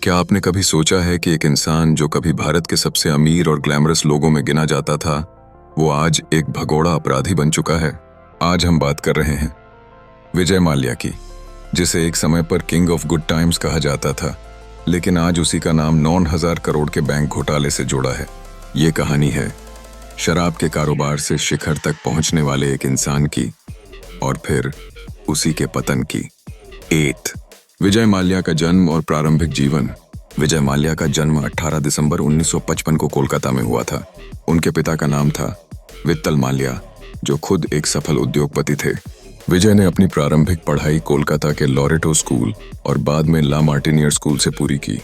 क्या आपने कभी सोचा है कि एक इंसान जो कभी भारत के सबसे अमीर और ग्लैमरस लोगों में गिना जाता था, वो आज एक भगोड़ा अपराधी बन चुका है। आज हम बात कर रहे हैं विजय माल्या की, जिसे एक समय पर किंग ऑफ गुड टाइम्स कहा जाता था, लेकिन आज उसी का नाम 9,000 करोड़ के बैंक घोटाले से जुड़ा है। ये कहानी है शराब के कारोबार से शिखर तक पहुंचने वाले एक इंसान की, और फिर उसी के पतन की। 8 विजय माल्या का जन्म और प्रारंभिक जीवन। विजय माल्या का जन्म 18 दिसंबर 1955 को कोलकाता में हुआ था। उनके पिता का नाम था वित्तल माल्या, जो खुद एक सफल उद्योगपति थे। विजय ने अपनी प्रारंभिक पढ़ाई कोलकाता के लॉरेटो स्कूल और बाद में ला मार्टिनियर स्कूल से पूरी की।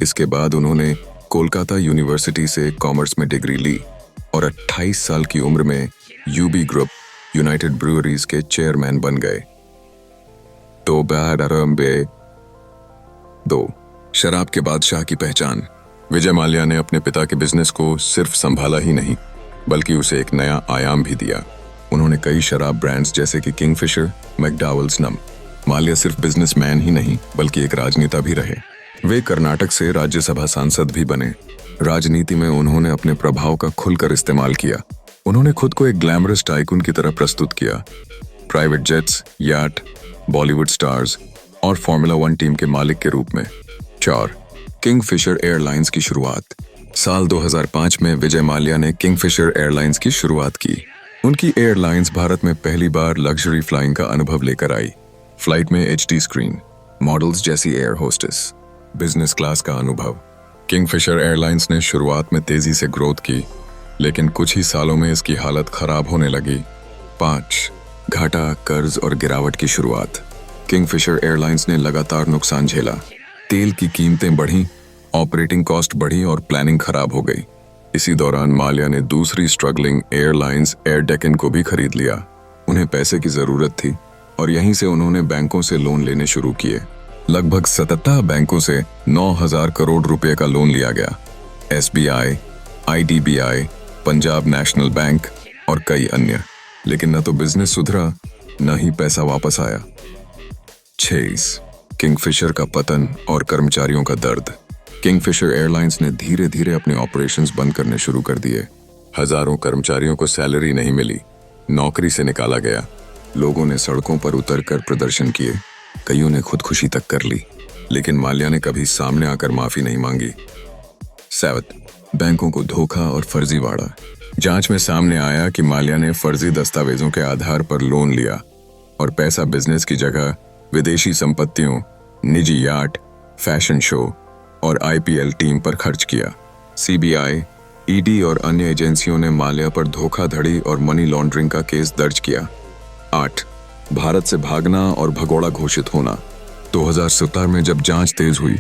इसके बाद उन्होंने कोलकाता यूनिवर्सिटी से कॉमर्स में डिग्री ली और 28 साल की उम्र में यूबी ग्रुप यूनाइटेड ब्रूअरीज के चेयरमैन बन गए। तो बैड 2 शराब के बादशाह की पहचान। विजय माल्या ने अपने पिता के बिजनेस को सिर्फ संभाला ही नहीं, बल्कि उसे एक नया आयाम भी दिया। उन्होंने कई शराब ब्रांड्स जैसे कि किंगफिशर, मैकडॉवेल्स नम। माल्या सिर्फ बिजनेसमैन ही नहीं, बल्कि एक राजनेता भी रहे। वे कर्नाटक से राज्यसभा सांसद भी बने। राजनीति में उन्होंने अपने प्रभाव का खुलकर इस्तेमाल किया। उन्होंने खुद को एक ग्लैमरस टाइकून की तरह प्रस्तुत किया। Private jets, yacht, Bollywood stars और फॉर्मूला 1 टीम के मालिक के रूप में। 4 किंगफिशर एयरलाइंस की शुरुआत। साल 2005 में विजय माल्या ने किंगफिशर एयरलाइंस की शुरुआत की। उनकी एयरलाइंस भारत में पहली बार लग्जरी फ्लाइंग का अनुभव लेकर आई। फ्लाइट में HD स्क्रीन, मॉडल्स जैसी एयर होस्टेस, बिजनेस क्लास का अनुभव। किंगफिशर एयरलाइंस ने शुरुआत में तेजी से ग्रोथ की, लेकिन कुछ ही सालों में इसकी हालत खराब होने लगी। 5 घाटा, कर्ज और गिरावट की शुरुआत। किंगफिशर एयरलाइंस ने लगातार नुकसान झेला। तेल की कीमतें बढ़ीं, ऑपरेटिंग कॉस्ट बढ़ी और प्लानिंग खराब हो गई। इसी दौरान माल्या ने दूसरी स्ट्रगलिंग एयरलाइंस एयर डेक्कन को भी खरीद लिया। उन्हें पैसे की जरूरत थी और यहीं से उन्होंने बैंकों से लोन लेने शुरू किए। लगभग 77 बैंकों से 9,000 करोड़ रुपए का लोन लिया गया। SBI, IDBI, Punjab national bank और कई अन्य। लेकिन न तो बिजनेस सुधरा, न ही पैसा वापस आया। 6 किंगफिशर का पतन और कर्मचारियों का दर्द। किंगफिशर एयरलाइंस ने धीरे धीरे अपने ऑपरेशंस बंद करने शुरू कर दिए। हजारों कर्मचारियों को सैलरी नहीं मिली, नौकरी से निकाला गया। लोगों ने सड़कों पर उतरकर प्रदर्शन किए, कईयों ने खुदकुशी तक कर ली, लेकिन माल्या ने कभी सामने आकर माफी नहीं मांगी। 7 बैंकों को धोखा और फर्जीवाड़ा। जांच में सामने आया कि माल्या ने फर्जी दस्तावेजों के आधार पर लोन लिया और पैसा बिजनेस की जगह विदेशी संपत्तियों, निजी याट, फैशन शो और IPL टीम पर खर्च किया। CBI, ED और अन्य एजेंसियों ने माल्या पर धोखाधड़ी और मनी लॉन्ड्रिंग का केस दर्ज किया। 8 भारत से भागना और भगोड़ा घोषित होना। 2017 में जब जांच तेज हुई,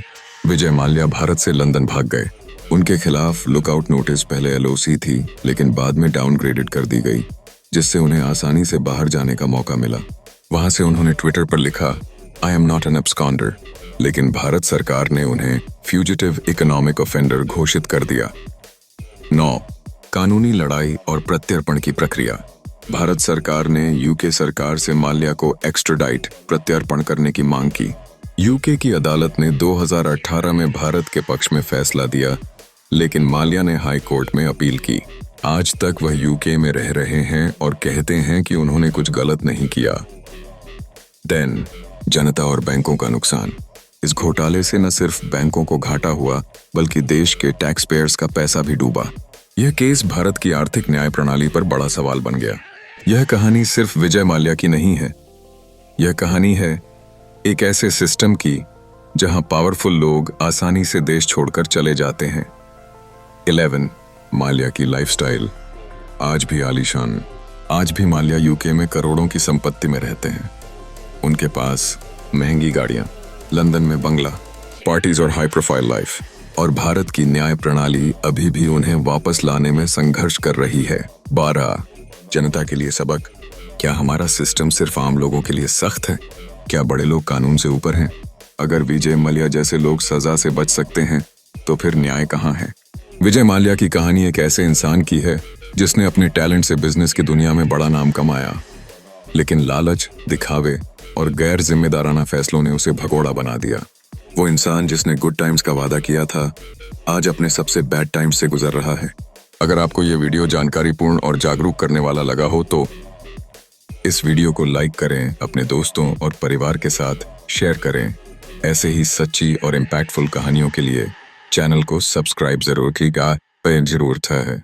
विजय माल्या भारत से लंदन भाग गए। उनके खिलाफ लुकआउट नोटिस पहले LOC थी, लेकिन बाद में डाउनग्रेडेड कर दी गई, जिससे उन्हें आसानी से बाहर जाने का मौका मिला। वहां से उन्होंने ट्विटर पर लिखा, I am not an absconder, लेकिन भारत सरकार ने उन्हें फ्यूजिटिव इकोनॉमिक ऑफेंडर घोषित कर दिया। 9 कानूनी लड़ाई और प्रत्यर्पण की प्रक्रिया। भारत सरकार ने UK सरकार से माल्या को एक्स्ट्राडाइट प्रत्यर्पण करने की मांग की। UK की अदालत ने 2018 में भारत के पक्ष में फैसला दिया, लेकिन माल्या ने हाई कोर्ट में अपील की। आज तक वह UK में रह रहे हैं और कहते हैं कि उन्होंने कुछ गलत नहीं किया। 10 जनता और बैंकों का नुकसान। इस घोटाले से न सिर्फ बैंकों को घाटा हुआ, बल्कि देश के टैक्स पेयर्स का पैसा भी डूबा। यह केस भारत की आर्थिक न्याय प्रणाली पर बड़ा सवाल बन गया। यह कहानी सिर्फ विजय माल्या की नहीं है। यह कहानी है एक ऐसे सिस्टम की जहां पावरफुल लोग आसानी से देश छोड़कर चले जाते हैं। 11 माल्या की लाइफस्टाइल। आज भी आलीशान। आज भी माल्या UK में करोड़ों की संपत्ति में रहते हैं। उनके पास महंगी गाड़ियां, लंदन में बंगला, पार्टीज और हाई प्रोफाइल लाइफ। और भारत की न्याय प्रणाली अभी भी उन्हें वापस लाने में संघर्ष कर रही है। 12 जनता के लिए सबक। क्या हमारा सिस्टम सिर्फ आम लोगों के लिए सख्त है? क्या बड़े लोग कानून से ऊपर हैं? अगर विजय माल्या जैसे लोग सजा से बच सकते हैं, तो फिर न्याय कहाँ है? विजय माल्या की कहानी एक ऐसे इंसान की है जिसने अपने टैलेंट से बिजनेस की दुनिया में बड़ा नाम कमाया, लेकिन लालच, दिखावे और गैर जिम्मेदाराना फैसलों ने उसे भगोड़ा बना दिया। वो इंसान जिसने गुड टाइम्स का वादा किया था, आज अपने सबसे बैड टाइम्स से गुजर रहा है। अगर आपको ये वीडियो जानकारीपूर्ण और जागरूक करने वाला लगा हो तो इस वीडियो को लाइक करें, अपने दोस्तों और परिवार के साथ शेयर करें। ऐसे ही सच्ची और इम्पैक्टफुल कहानियों के लिए चैनल को सब्सक्राइब जरूर कीजिएगा। जरूरत है।